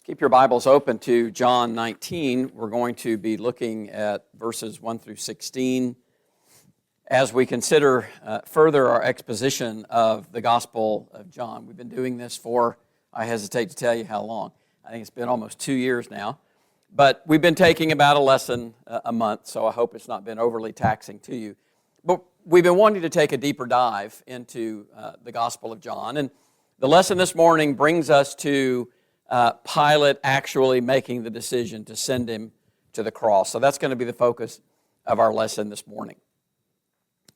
Keep your Bibles open to John 19. We're going to be looking at verses 1 through 16 as we consider further our exposition of the Gospel of John. We've been doing this for, I hesitate to tell you how long. I think it's been almost 2 years now. But we've been taking about a lesson a month, so I hope it's not been overly taxing to you. But we've been wanting to take a deeper dive into the Gospel of John. And the lesson this morning brings us to Pilate actually making the decision to send him to the cross. So that's going to be the focus of our lesson this morning.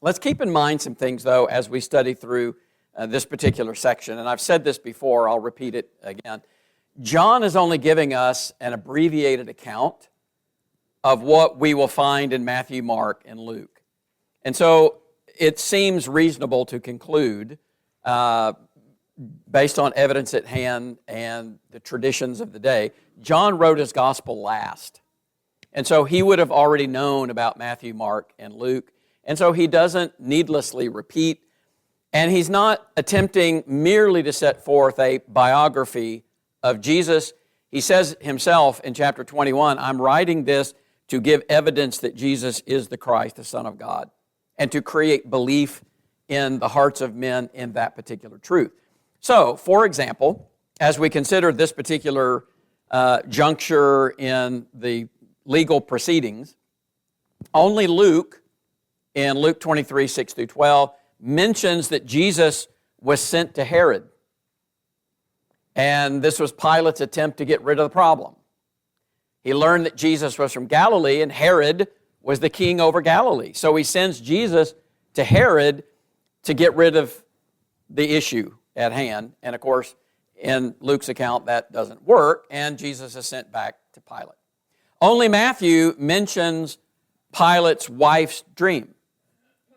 Let's keep in mind some things, though, as we study through this particular section. And I've said this before, I'll repeat it again. John is only giving us an abbreviated account of what we will find in Matthew, Mark, and Luke. And so it seems reasonable to conclude, based on evidence at hand and the traditions of the day, John wrote his gospel last. And so he would have already known about Matthew, Mark, and Luke. And so he doesn't needlessly repeat. And he's not attempting merely to set forth a biography of Jesus. He says himself in chapter 21, I'm writing this to give evidence that Jesus is the Christ, the Son of God, and to create belief in the hearts of men in that particular truth. So, for example, as we consider this particular juncture in the legal proceedings, only Luke, in Luke 23, 6 through 12, mentions that Jesus was sent to Herod. And this was Pilate's attempt to get rid of the problem. He learned that Jesus was from Galilee, and Herod was the king over Galilee. So he sends Jesus to Herod to get rid of the issue at hand. And of course, in Luke's account, that doesn't work, and Jesus is sent back to Pilate. Only Matthew mentions Pilate's wife's dream.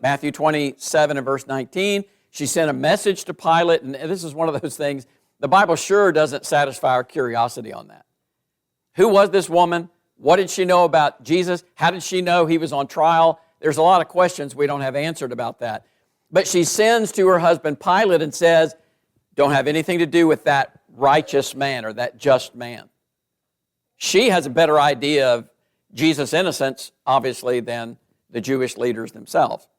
Matthew 27 and verse 19, she sent a message to Pilate, and this is one of those things, the Bible sure doesn't satisfy our curiosity on that. Who was this woman? What did she know about Jesus? How did she know he was on trial? There's a lot of questions we don't have answered about that. But she sends to her husband Pilate and says, don't have anything to do with that righteous man or that just man. She has a better idea of Jesus' innocence, obviously, than the Jewish leaders themselves.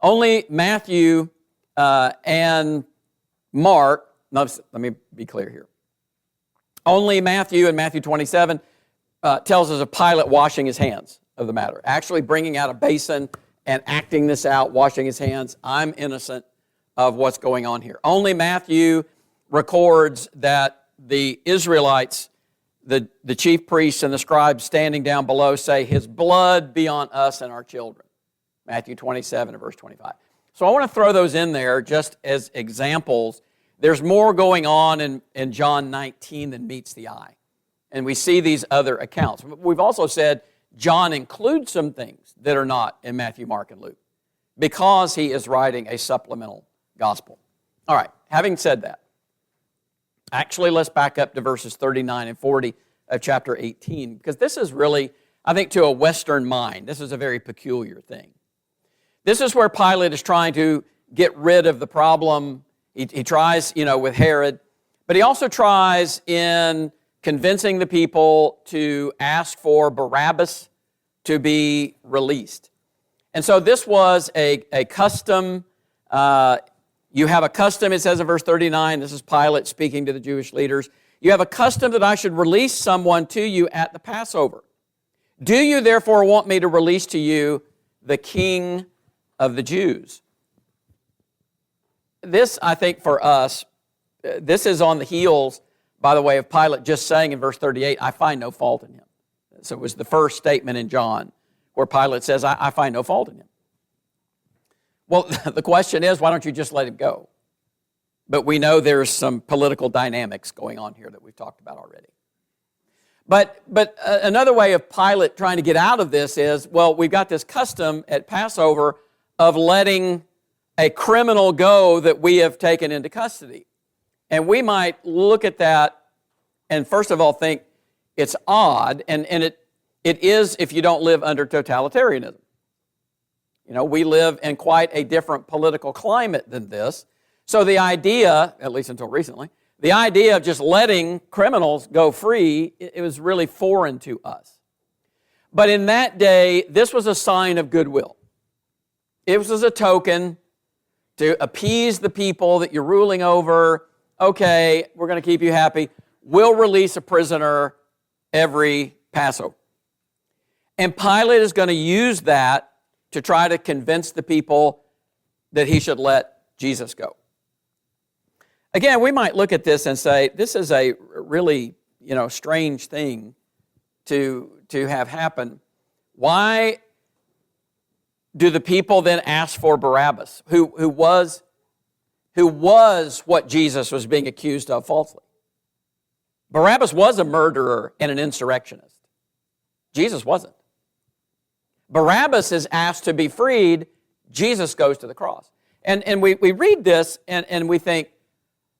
Only Matthew and Mark, let me be clear here. Only Matthew in Matthew 27 tells us of Pilate washing his hands of the matter, actually bringing out a basin and acting this out, washing his hands. I'm innocent of what's going on here. Only Matthew records that the Israelites, the chief priests and the scribes standing down below say, his blood be on us and our children. Matthew 27 and verse 25. So I want to throw those in there just as examples. There's more going on in John 19 than meets the eye. And we see these other accounts. We've also said John includes some things that are not in Matthew, Mark, and Luke because he is writing a supplemental gospel. All right, having said that, actually let's back up to verses 39 and 40 of chapter 18 because this is really, I think to a Western mind, this is a very peculiar thing. This is where Pilate is trying to get rid of the problem. He tries, with Herod, but he also tries in convincing the people to ask for Barabbas to be released. And so this was a custom. You have a custom, it says in verse 39, this is Pilate speaking to the Jewish leaders. You have a custom that I should release someone to you at the Passover. Do you therefore want me to release to you the King of the Jews? This, I think, for us, this is on the heels, by the way, of Pilate just saying in verse 38, I find no fault in him. So it was the first statement in John where Pilate says, I find no fault in him. Well, the question is, why don't you just let him go? But we know there's some political dynamics going on here that we've talked about already. But another way of Pilate trying to get out of this is, well, we've got this custom at Passover of letting a criminal go that we have taken into custody. And we might look at that and first of all think it's odd, and it is if you don't live under totalitarianism. We live in quite a different political climate than this. So the idea, at least until recently, The idea of just letting criminals go free, it was really foreign to us. But in that day, this was a sign of goodwill. It was a token to appease the people that you're ruling over. Okay, we're going to keep you happy. We'll release a prisoner every Passover. And Pilate is going to use that to try to convince the people that he should let Jesus go. Again, we might look at this and say, this is a really, strange thing to have happen. Why do the people then ask for Barabbas, who was what Jesus was being accused of falsely? Barabbas was a murderer and an insurrectionist. Jesus wasn't. Barabbas is asked to be freed. Jesus goes to the cross. And we read this and we think,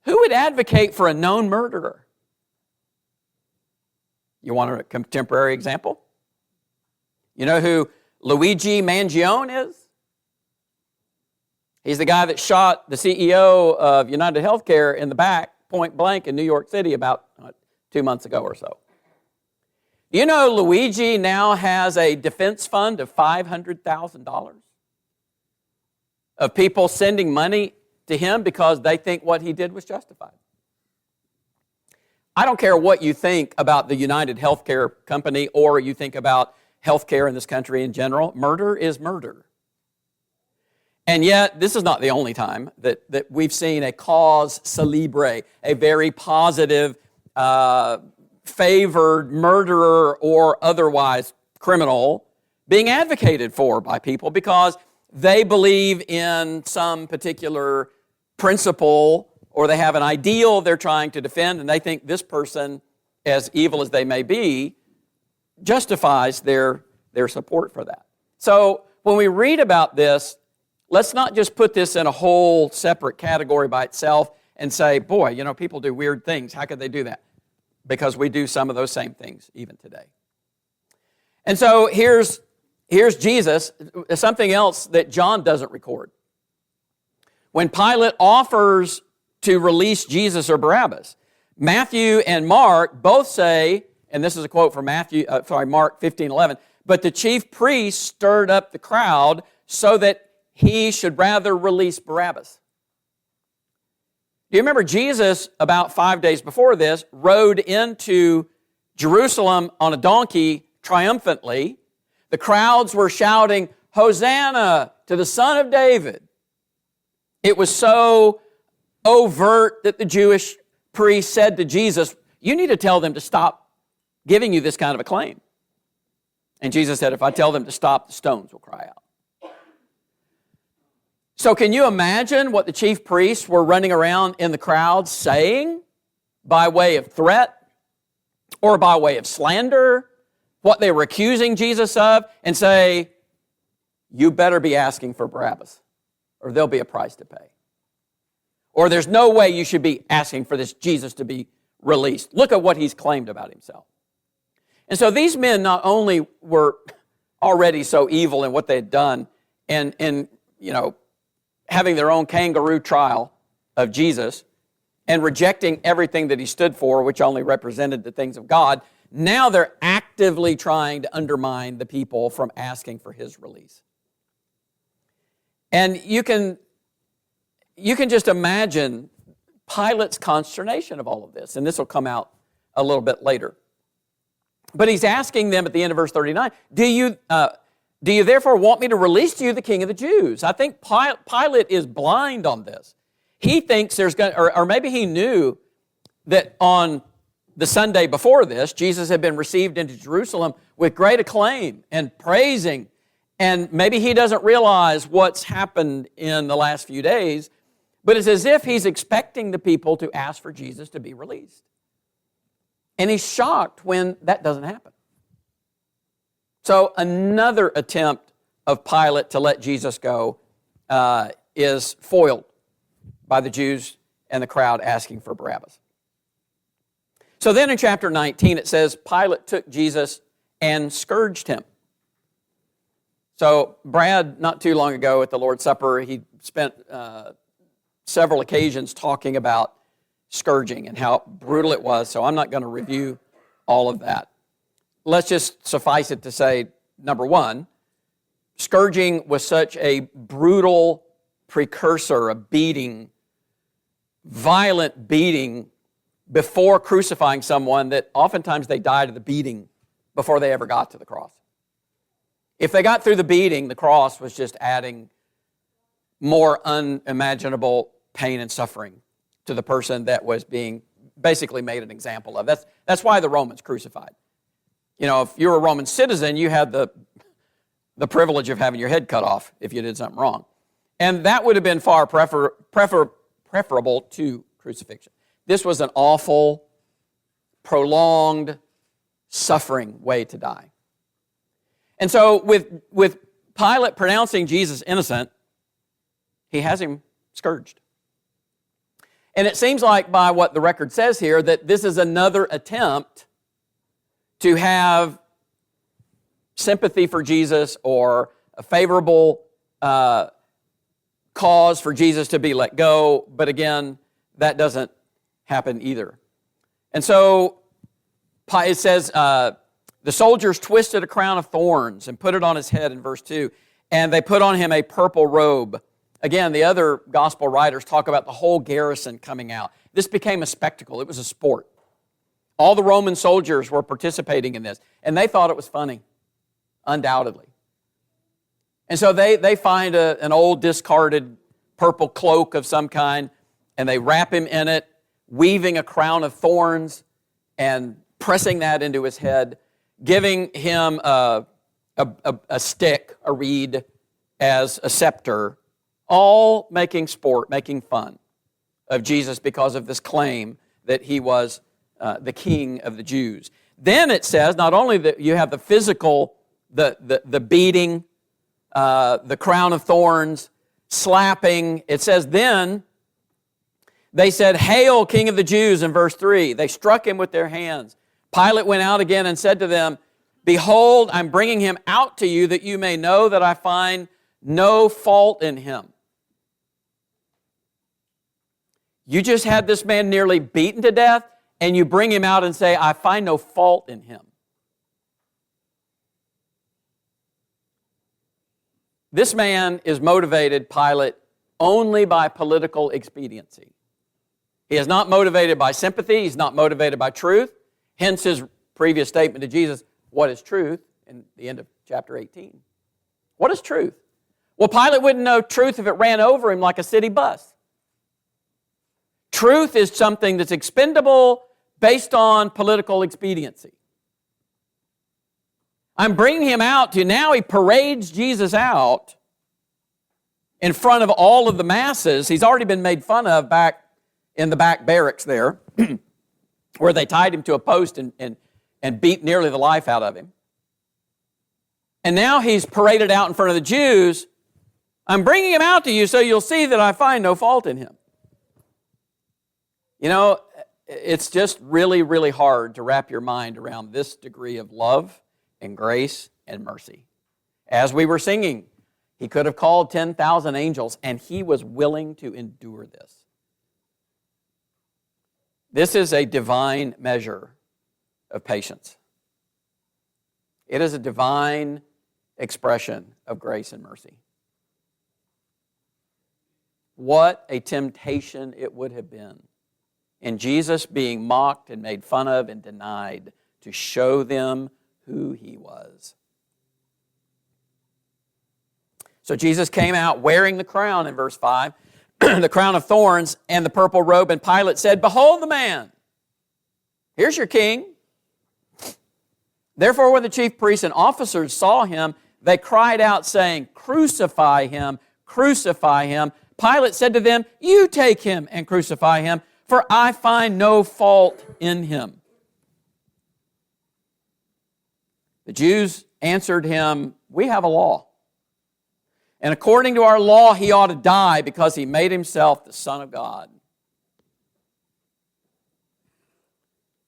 who would advocate for a known murderer? You want a contemporary example? You know who Luigi Mangione is? He's the guy that shot the CEO of United Healthcare in the back, point blank, in New York City about 2 months ago or so. You know Luigi now has a defense fund of $500,000 of people sending money to him because they think what he did was justified. I don't care what you think about the United Healthcare Company or you think about healthcare in this country in general. Murder is murder. And yet, this is not the only time that we've seen a cause célèbre, a very positive, favored murderer or otherwise criminal being advocated for by people because they believe in some particular principle or they have an ideal they're trying to defend and they think this person, as evil as they may be, justifies their support for that. So when we read about this, let's not just put this in a whole separate category by itself and say, boy, people do weird things. How could they do that? Because we do some of those same things even today. And so here's Jesus, something else that John doesn't record. When Pilate offers to release Jesus or Barabbas, Matthew and Mark both say, and this is a quote from Mark 15:11, but the chief priest stirred up the crowd so that he should rather release Barabbas. Do you remember Jesus, about 5 days before this, rode into Jerusalem on a donkey triumphantly? The crowds were shouting, Hosanna to the Son of David. It was so overt that the Jewish priest said to Jesus, you need to tell them to stop giving you this kind of a claim. And Jesus said, if I tell them to stop, the stones will cry out. So can you imagine what the chief priests were running around in the crowd saying by way of threat or by way of slander, what they were accusing Jesus of, and say, you better be asking for Barabbas or there'll be a price to pay. Or there's no way you should be asking for this Jesus to be released. Look at what he's claimed about himself. And so these men not only were already so evil in what they had done and having their own kangaroo trial of Jesus and rejecting everything that he stood for, which only represented the things of God, now they're actively trying to undermine the people from asking for his release. And you can just imagine Pilate's consternation of all of this, and this will come out a little bit later. But he's asking them at the end of verse 39, do you therefore want me to release to you the King of the Jews? I think Pilate is blind on this. He thinks or maybe he knew that on the Sunday before this, Jesus had been received into Jerusalem with great acclaim and praising, and maybe he doesn't realize what's happened in the last few days, but it's as if he's expecting the people to ask for Jesus to be released. And he's shocked when that doesn't happen. So another attempt of Pilate to let Jesus go is foiled by the Jews and the crowd asking for Barabbas. So then in chapter 19 it says, Pilate took Jesus and scourged him. So Brad, not too long ago at the Lord's Supper, he spent several occasions talking about scourging and how brutal it was, so I'm not going to review all of that. Let's just suffice it to say, number one, scourging was such a brutal precursor, a beating, violent beating before crucifying someone that oftentimes they died of the beating before they ever got to the cross. If they got through the beating, the cross was just adding more unimaginable pain and suffering to the person that was being basically made an example of. That's why the Romans crucified. You know, if you're a Roman citizen, you had the privilege of having your head cut off if you did something wrong. And that would have been far preferable to crucifixion. This was an awful, prolonged, suffering way to die. And so with Pilate pronouncing Jesus innocent, he has him scourged. And it seems like by what the record says here that this is another attempt to have sympathy for Jesus or a favorable cause for Jesus to be let go. But again, that doesn't happen either. And so it says, the soldiers twisted a crown of thorns and put it on his head in verse 2, and they put on him a purple robe. Again, the other gospel writers talk about the whole garrison coming out. This became a spectacle. It was a sport. All the Roman soldiers were participating in this, and they thought it was funny, undoubtedly. And so they find an old discarded purple cloak of some kind, and they wrap him in it, weaving a crown of thorns and pressing that into his head, giving him a stick, a reed, as a scepter, all making sport, making fun of Jesus because of this claim that he was the king of the Jews. Then it says not only that you have the physical, the beating, the crown of thorns, slapping. It says then they said, "Hail, King of the Jews," in verse 3. They struck him with their hands. Pilate went out again and said to them, "Behold, I'm bringing him out to you that you may know that I find no fault in him." You just had this man nearly beaten to death, and you bring him out and say, "I find no fault in him." This man is motivated, Pilate, only by political expediency. He is not motivated by sympathy. He's not motivated by truth. Hence his previous statement to Jesus, "What is truth?" in the end of chapter 18. What is truth? Well, Pilate wouldn't know truth if it ran over him like a city bus. Truth is something that's expendable based on political expediency. I'm bringing him out to, now he parades Jesus out in front of all of the masses. He's already been made fun of back in the back barracks there, where they tied him to a post and beat nearly the life out of him. And now he's paraded out in front of the Jews. I'm bringing him out to you so you'll see that I find no fault in him. You know, it's just really, really hard to wrap your mind around this degree of love and grace and mercy. As we were singing, he could have called 10,000 angels, and he was willing to endure this. This is a divine measure of patience. It is a divine expression of grace and mercy. What a temptation it would have been in Jesus being mocked and made fun of and denied to show them who he was. So Jesus came out wearing the crown in verse 5, the crown of thorns and the purple robe, and Pilate said, "Behold the man! Here's your king." Therefore, when the chief priests and officers saw him, they cried out, saying, "Crucify him, crucify him." Pilate said to them, "You take him and crucify him, for I find no fault in him." The Jews answered him, "We have a law. And according to our law, he ought to die because he made himself the Son of God."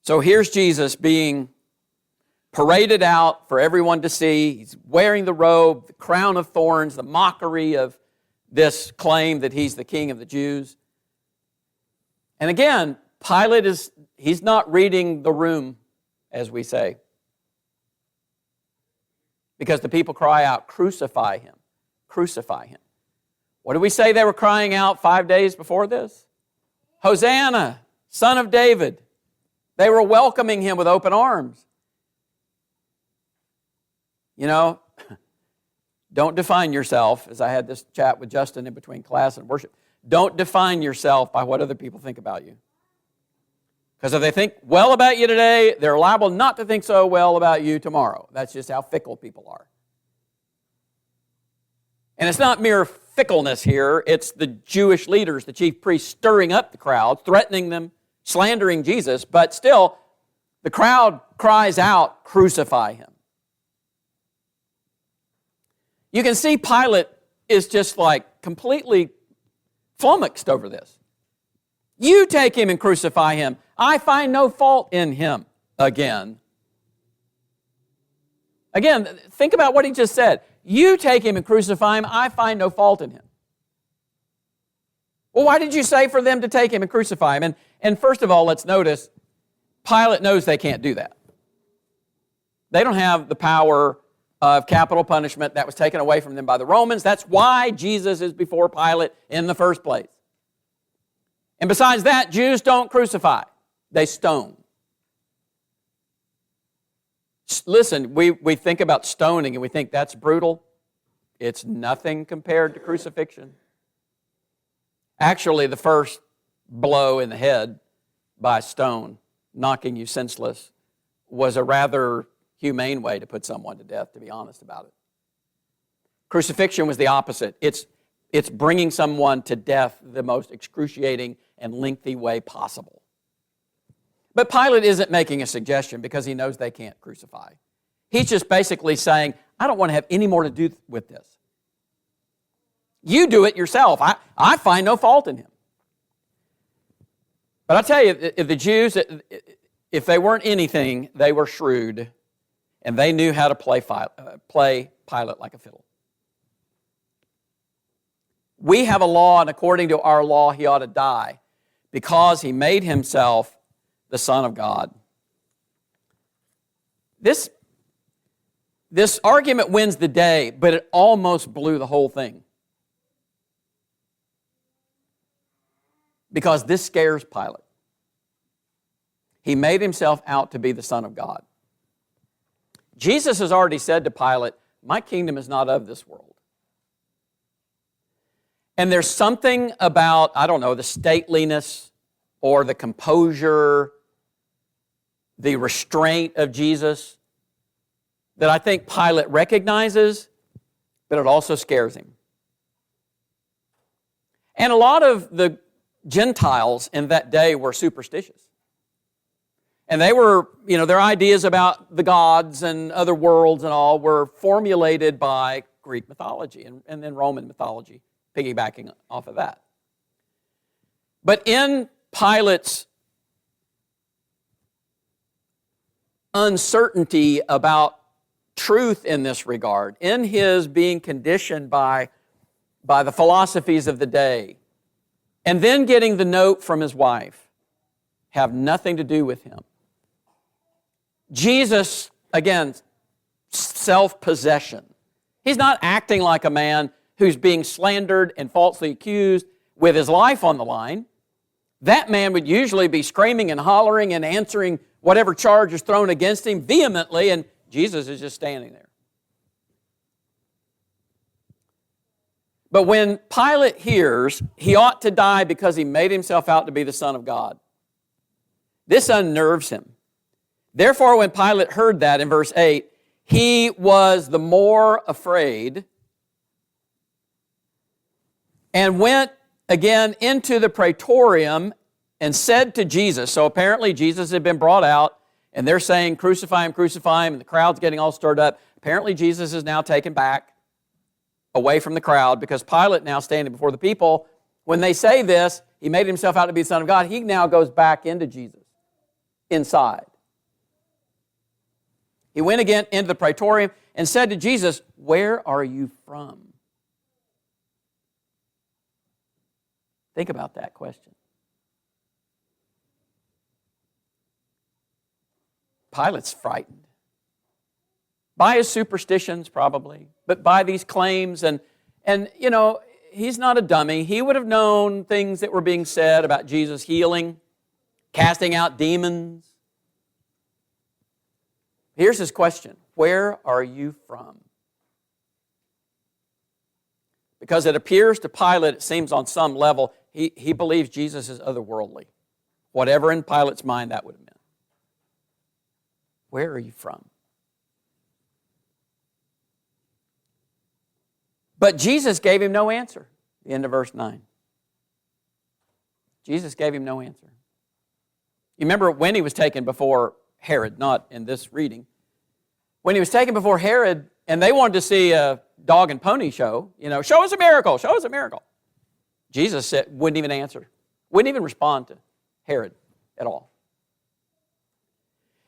So here's Jesus being paraded out for everyone to see. He's wearing the robe, the crown of thorns, the mockery of this claim that he's the king of the Jews. And again, Pilate he's not reading the room, as we say. Because the people cry out, crucify him, crucify him. What did we say they were crying out 5 days before this? Hosanna, Son of David. They were welcoming him with open arms. You know, don't define yourself, as I had this chat with Justin in between class and worship, don't define yourself by what other people think about you. Because if they think well about you today, they're liable not to think so well about you tomorrow. That's just how fickle people are. And it's not mere fickleness here. It's the Jewish leaders, the chief priests, stirring up the crowd, threatening them, slandering Jesus. But still, the crowd cries out, crucify him. You can see Pilate is just like completely flummoxed over this. You take him and crucify him. I find no fault in him. Again, think about what he just said. You take him and crucify him. I find no fault in him. Well, why did you say for them to take him and crucify him? And first of all, let's notice, Pilate knows they can't do that. They don't have the power of capital punishment that was taken away from them by the Romans. That's why Jesus is before Pilate in the first place. And besides that, Jews don't crucify. They stone. Listen, we think about stoning and we think that's brutal. It's nothing compared to crucifixion. Actually, the first blow in the head by a stone, knocking you senseless, was a rather humane way to put someone to death, to be honest about it. Crucifixion was the opposite. It's bringing someone to death the most excruciating and lengthy way possible. But Pilate isn't making a suggestion because he knows they can't crucify. He's just basically saying, I don't want to have any more to do with this. You do it yourself. I find no fault in him. But I tell you, if the Jews, if they weren't anything, they were shrewd, and they knew how to play Pilate like a fiddle. We have a law, and according to our law, he ought to die because he made himself the Son of God. This argument wins the day, but it almost blew the whole thing. Because this scares Pilate. He made himself out to be the Son of God. Jesus has already said to Pilate, my kingdom is not of this world. And there's something about, I don't know, the stateliness or the composure, the restraint of Jesus that I think Pilate recognizes, but it also scares him. And a lot of the Gentiles in that day were superstitious. And they were, their ideas about the gods and other worlds and all were formulated by Greek mythology and then Roman mythology, piggybacking off of that. But in Pilate's uncertainty about truth in this regard, in his being conditioned by the philosophies of the day, and then getting the note from his wife, have nothing to do with him. Jesus, again, self-possession. He's not acting like a man who's being slandered and falsely accused with his life on the line. That man would usually be screaming and hollering and answering whatever charge is thrown against him vehemently, and Jesus is just standing there. But when Pilate hears he ought to die because he made himself out to be the Son of God, this unnerves him. Therefore, when Pilate heard that in verse 8, he was the more afraid and went again into the praetorium and said to Jesus, so apparently Jesus had been brought out and they're saying, crucify him, and the crowd's getting all stirred up. Apparently Jesus is now taken back away from the crowd because Pilate now standing before the people. When they say this, he made himself out to be the Son of God, he now goes back into Jesus, inside. He went again into the praetorium and said to Jesus, where are you from? Think about that question. Pilate's frightened. By his superstitions, probably, but by these claims. And you know, he's not a dummy. He would have known things that were being said about Jesus healing, casting out demons. Here's his question. Where are you from? Because it appears to Pilate, it seems on some level, he believes Jesus is otherworldly. Whatever in Pilate's mind that would have meant. Where are you from? But Jesus gave him no answer. The end of verse 9. Jesus gave him no answer. You remember when he was taken before Herod, not in this reading. When he was taken before Herod, and they wanted to see a dog and pony show, you know, show us a miracle, show us a miracle. Jesus wouldn't even answer, wouldn't even respond to Herod at all.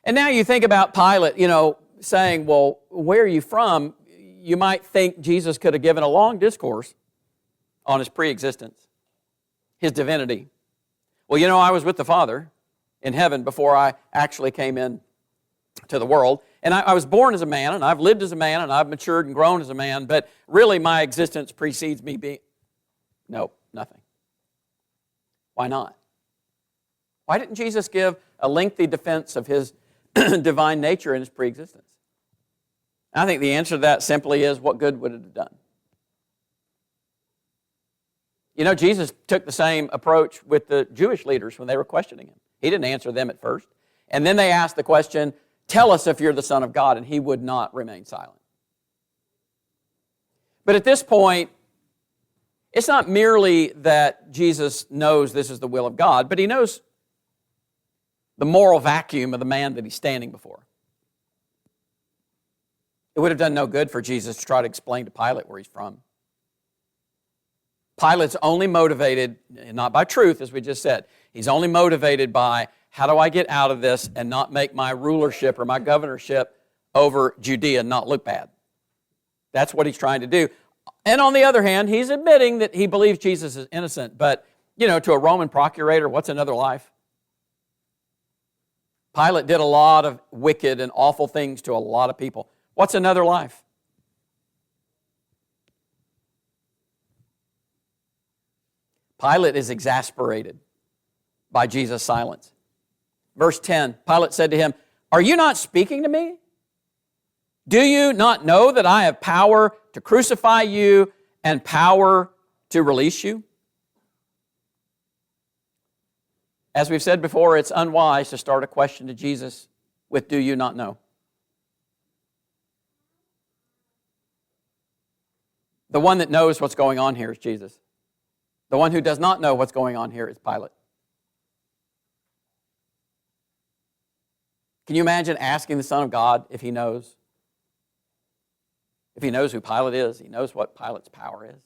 And now you think about Pilate, you know, saying, well, where are you from? You might think Jesus could have given a long discourse on his pre-existence, his divinity. Well, you know, I was with the Father in heaven before I actually came in to the world. And I was born as a man, and I've lived as a man, and I've matured and grown as a man, but really my existence precedes me being... No, nothing. Why not? Why didn't Jesus give a lengthy defense of his divine nature and his pre-existence? I think the answer to that simply is, what good would it have done? You know, Jesus took the same approach with the Jewish leaders when they were questioning him. He didn't answer them at first. And then they asked the question, tell us if you're the Son of God, and he would not remain silent. But at this point, it's not merely that Jesus knows this is the will of God, but he knows the moral vacuum of the man that he's standing before. It would have done no good for Jesus to try to explain to Pilate where he's from. Pilate's only motivated, not by truth, as we just said. He's only motivated by, how do I get out of this and not make my rulership or my governorship over Judea not look bad? That's what he's trying to do. And on the other hand, he's admitting that he believes Jesus is innocent. But, you know, to a Roman procurator, what's another life? Pilate did a lot of wicked and awful things to a lot of people. What's another life? Pilate is exasperated by Jesus' silence. Verse 10, Pilate said to him, are you not speaking to me? Do you not know that I have power to crucify you and power to release you? As we've said before, it's unwise to start a question to Jesus with, do you not know? The one that knows what's going on here is Jesus. The one who does not know what's going on here is Pilate. Can you imagine asking the Son of God if he knows? If he knows who Pilate is, he knows what Pilate's power is.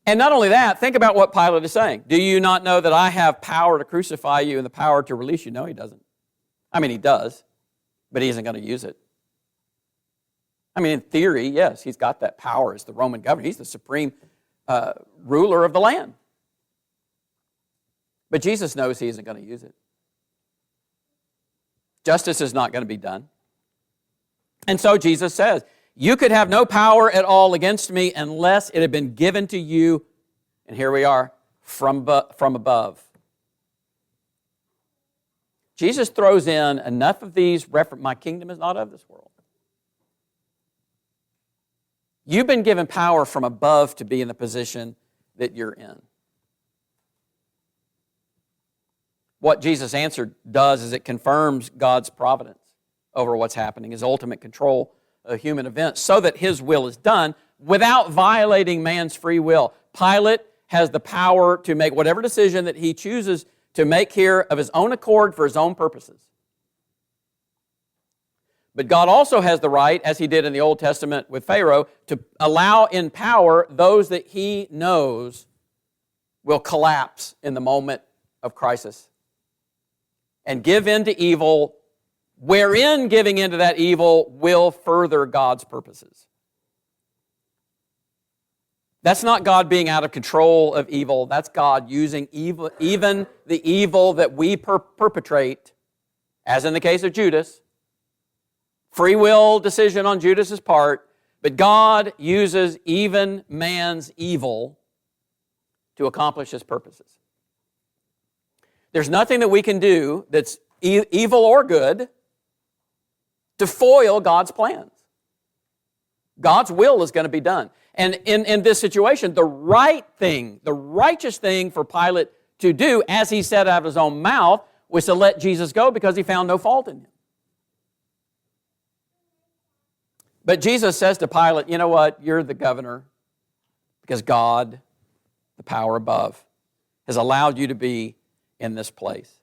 And not only that, think about what Pilate is saying. Do you not know that I have power to crucify you and the power to release you? No, he doesn't. I mean, he does, but he isn't going to use it. I mean, in theory, yes, he's got that power as the Roman governor. He's the supreme ruler of the land. But Jesus knows he isn't going to use it. Justice is not going to be done. And so Jesus says, you could have no power at all against me unless it had been given to you, and here we are, from above. Jesus throws in enough of these references, my kingdom is not of this world. You've been given power from above to be in the position that you're in. What Jesus' answer does is it confirms God's providence over what's happening, his ultimate control of human events, so that his will is done without violating man's free will. Pilate has the power to make whatever decision that he chooses to make here of his own accord for his own purposes. But God also has the right, as he did in the Old Testament with Pharaoh, to allow in power those that he knows will collapse in the moment of crisis and give in to evil, wherein giving into that evil will further God's purposes. That's not God being out of control of evil. That's God using evil, even the evil that we perpetrate as in the case of Judas. Free will decision on Judas's part, but God uses even man's evil to accomplish His purposes. There's nothing that we can do that's evil or good to foil God's plans. God's will is going to be done. And in this situation, the right thing, the righteous thing for Pilate to do, as he said out of his own mouth, was to let Jesus go because he found no fault in him. But Jesus says to Pilate, you know what? You're the governor because God, the power above, has allowed you to be in this place.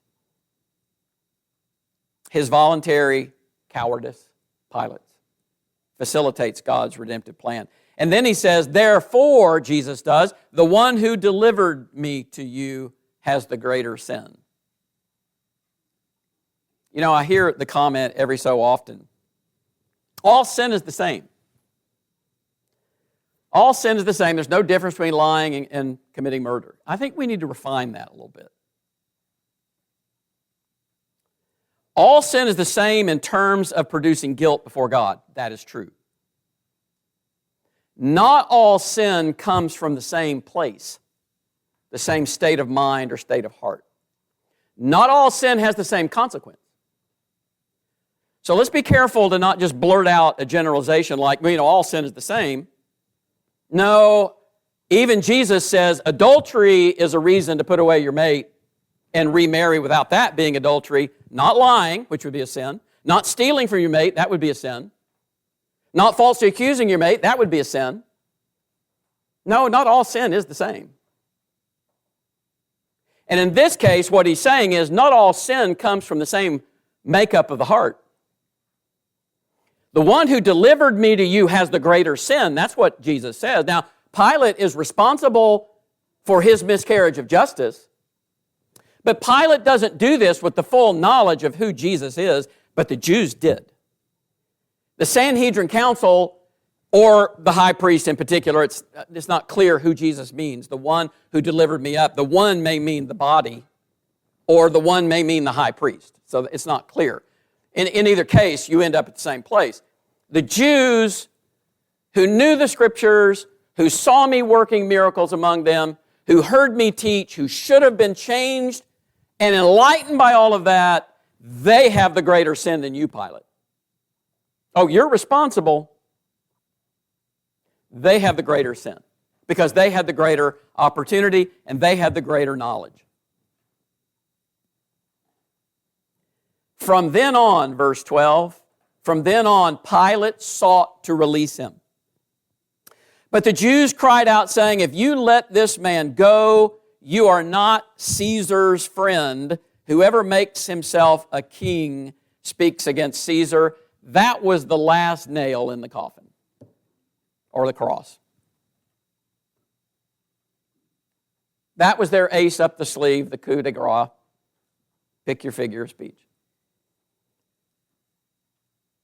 His voluntary cowardice, Pilate's, facilitates God's redemptive plan. And then he says, therefore, Jesus does, the one who delivered me to you has the greater sin. You know, I hear the comment every so often, all sin is the same. All sin is the same. There's no difference between lying and committing murder. I think we need to refine that a little bit. All sin is the same in terms of producing guilt before God. That is true. Not all sin comes from the same place, the same state of mind or state of heart. Not all sin has the same consequence. So let's be careful to not just blurt out a generalization like, all sin is the same. No, even Jesus says adultery is a reason to put away your mate and remarry without that being adultery. Not lying, which would be a sin. Not stealing from your mate, that would be a sin. Not falsely accusing your mate, that would be a sin. No, not all sin is the same. And in this case, what he's saying is not all sin comes from the same makeup of the heart. The one who delivered me to you has the greater sin. That's what Jesus says. Now, Pilate is responsible for his miscarriage of justice, but Pilate doesn't do this with the full knowledge of who Jesus is, but the Jews did. The Sanhedrin Council, or the high priest in particular, it's not clear who Jesus means. The one who delivered me up. The one may mean the body, or the one may mean the high priest. So it's not clear. In either case, you end up at the same place. The Jews who knew the Scriptures, who saw me working miracles among them, who heard me teach, who should have been changed and enlightened by all of that, they have the greater sin than you, Pilate. Oh, you're responsible. They have the greater sin because they had the greater opportunity and they had the greater knowledge. From then on, verse 12, from then on, Pilate sought to release him. But the Jews cried out, saying, if you let this man go, you are not Caesar's friend. Whoever makes himself a king speaks against Caesar. That was the last nail in the coffin, or the cross. That was their ace up the sleeve, the coup de grace. Pick your figure of speech.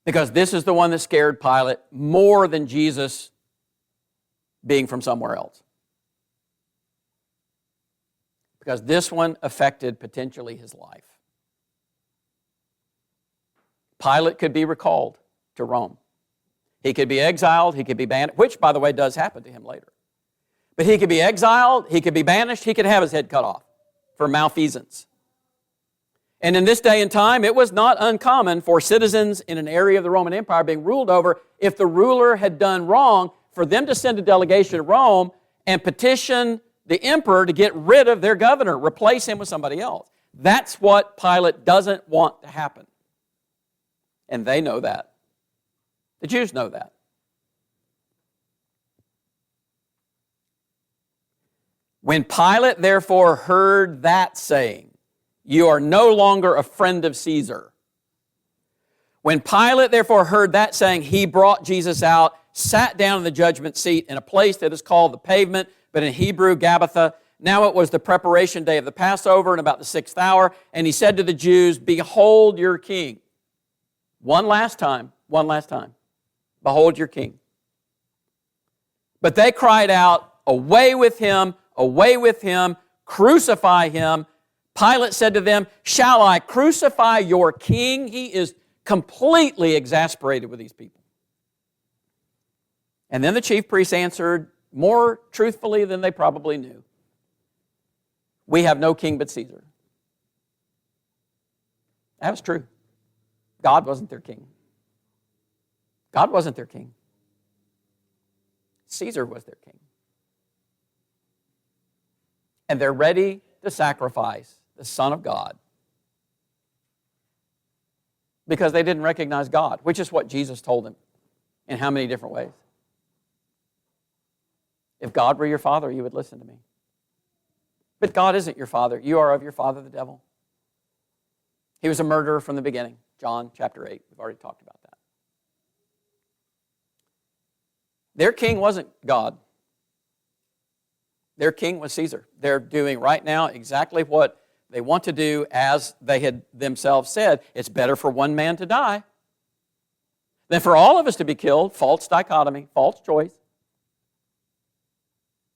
Because this is the one that scared Pilate more than Jesus being from somewhere else. Because this one affected potentially his life. Pilate could be recalled to Rome. He could be exiled, he could be banished, which, by the way, does happen to him later. But he could be exiled, he could be banished, he could have his head cut off for malfeasance. And in this day and time, it was not uncommon for citizens in an area of the Roman Empire being ruled over, if the ruler had done wrong, for them to send a delegation to Rome and petition the emperor to get rid of their governor, replace him with somebody else. That's what Pilate doesn't want to happen. And they know that. The Jews know that. When Pilate therefore heard that saying, you are no longer a friend of Caesar. When Pilate therefore heard that saying, he brought Jesus out, sat down in the judgment seat in a place that is called the Pavement, but in Hebrew, Gabbatha. Now it was the preparation day of the Passover and about the 6th hour. And he said to the Jews, behold your king. One last time. Behold your king. But they cried out, away with him, crucify him. Pilate said to them, "Shall I crucify your king?" He is completely exasperated with these people. And then the chief priests answered more truthfully than they probably knew. "We have no king but Caesar." That was true. God wasn't their king. God wasn't their king. Caesar was their king. And they're ready to sacrifice the Son of God because they didn't recognize God, which is what Jesus told them in how many different ways. If God were your father, you would listen to me. But God isn't your father. You are of your father, the devil. He was a murderer from the beginning. John chapter 8. We've already talked about that. Their king wasn't God. Their king was Caesar. They're doing right now exactly what they want to do, as they had themselves said. It's better for one man to die than for all of us to be killed. False dichotomy, false choice.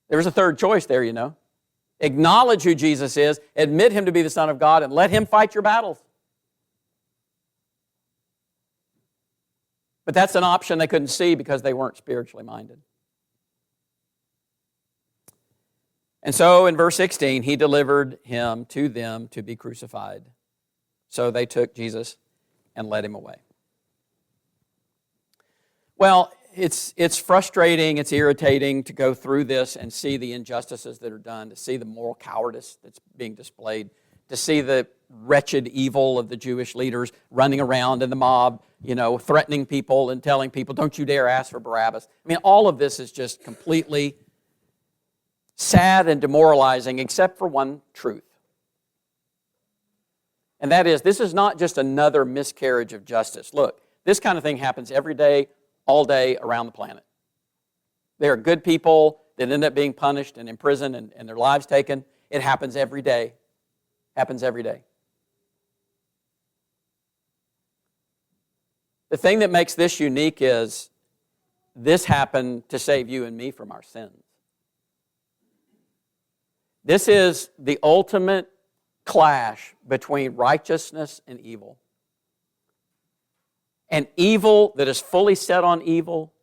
There was a third choice there, you know. Acknowledge who Jesus is, admit Him to be the Son of God, and let Him fight your battles. But that's an option they couldn't see because they weren't spiritually minded. And so in verse 16, He delivered Him to them to be crucified. So they took Jesus and led Him away. Well, it's frustrating, it's irritating to go through this and see the injustices that are done, to see the moral cowardice that's being displayed, to see the wretched evil of the Jewish leaders running around in the mob, you know, threatening people and telling people, "Don't you dare ask for Barabbas." I mean, all of this is just completely sad and demoralizing, except for one truth. And that is, this is not just another miscarriage of justice. Look, this kind of thing happens every day, all day, around the planet. There are good people that end up being punished and imprisoned and their lives taken. It happens every day. Happens every day. The thing that makes this unique is this happened to save you and me from our sins. This is the ultimate clash between righteousness and evil. And evil that is fully set on evil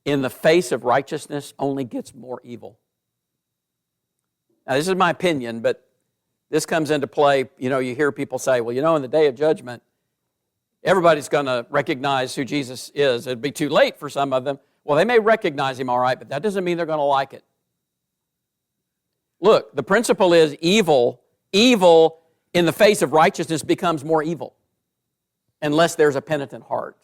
in the face of righteousness only gets more evil. Now, this is my opinion, but this comes into play. You know, you hear people say, well, you know, in the day of judgment, everybody's going to recognize who Jesus is. It'd be too late for some of them. Well, they may recognize Him all right, but that doesn't mean they're going to like it. Look, the principle is evil in the face of righteousness becomes more evil unless there's a penitent heart.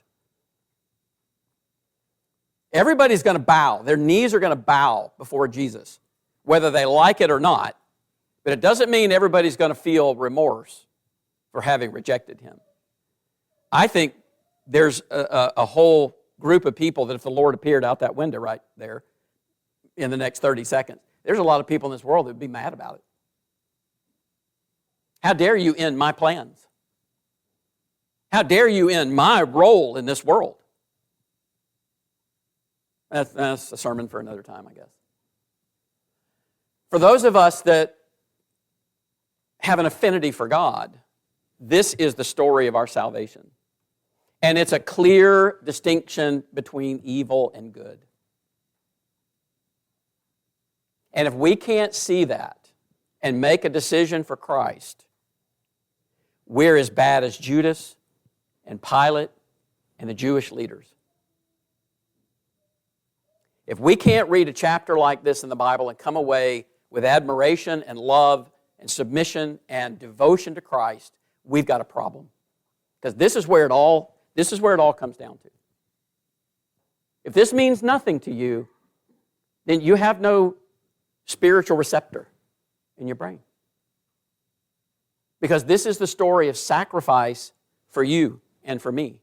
Everybody's going to bow. Their knees are going to bow before Jesus, whether they like it or not. But it doesn't mean everybody's going to feel remorse for having rejected Him. I think there's a whole group of people that if the Lord appeared out that window right there in the next 30 seconds, there's a lot of people in this world that would be mad about it. How dare you end my plans? How dare you end my role in this world? That's a sermon for another time, I guess. For those of us that have an affinity for God, this is the story of our salvation. And it's a clear distinction between evil and good. And if we can't see that and make a decision for Christ, we're as bad as Judas and Pilate and the Jewish leaders. If we can't read a chapter like this in the Bible and come away with admiration and love and submission and devotion to Christ, we've got a problem. Because this is where it all comes down to. If this means nothing to you, then you have no spiritual receptor in your brain. Because this is the story of sacrifice for you and for me,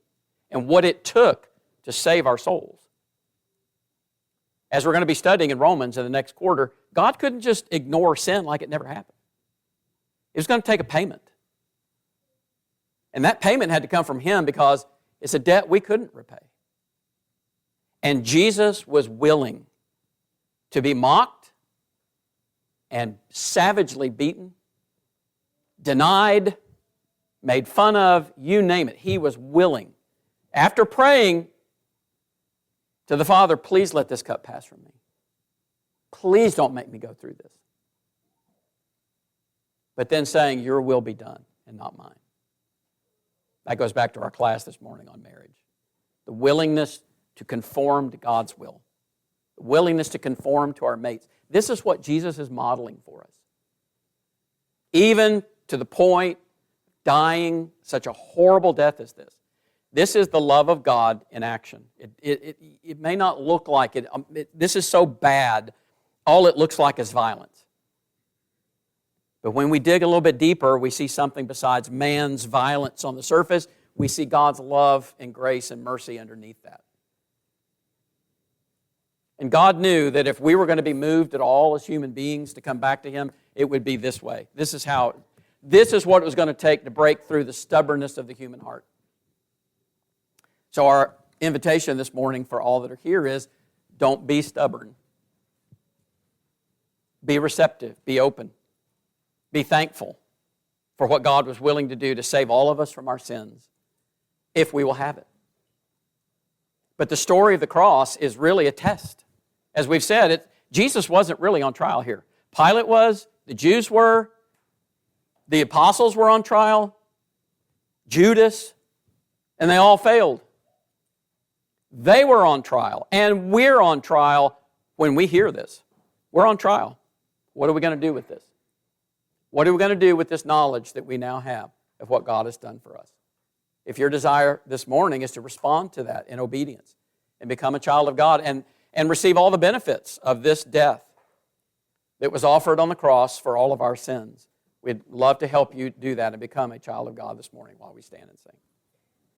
and what it took to save our souls. As we're going to be studying in Romans in the next quarter, God couldn't just ignore sin like it never happened. It was going to take a payment. And that payment had to come from Him because it's a debt we couldn't repay. And Jesus was willing to be mocked and savagely beaten denied, made fun of, you name it. He was willing. After praying to the Father, please let this cup pass from me. Please don't make me go through this. But then saying, your will be done and not mine. That goes back to our class this morning on marriage. The willingness to conform to God's will. The willingness to conform to our mates. This is what Jesus is modeling for us. Even to the point of dying such a horrible death as this. This is the love of God in action. It may not look like it. This is so bad, all it looks like is violence. But when we dig a little bit deeper, we see something besides man's violence on the surface. We see God's love and grace and mercy underneath that. And God knew that if we were going to be moved at all as human beings to come back to Him, it would be this way. This is what it was going to take to break through the stubbornness of the human heart. So our invitation this morning for all that are here is, don't be stubborn. Be receptive. Be open. Be thankful for what God was willing to do to save all of us from our sins, if we will have it. But the story of the cross is really a test. As we've said, Jesus wasn't really on trial here. Pilate was, the Jews were, the apostles were on trial, Judas, and they all failed. They were on trial, and we're on trial when we hear this. We're on trial. What are we going to do with this? What are we going to do with this knowledge that we now have of what God has done for us? If your desire this morning is to respond to that in obedience and become a child of God and receive all the benefits of this death that was offered on the cross for all of our sins, we'd love to help you do that and become a child of God this morning while we stand and sing.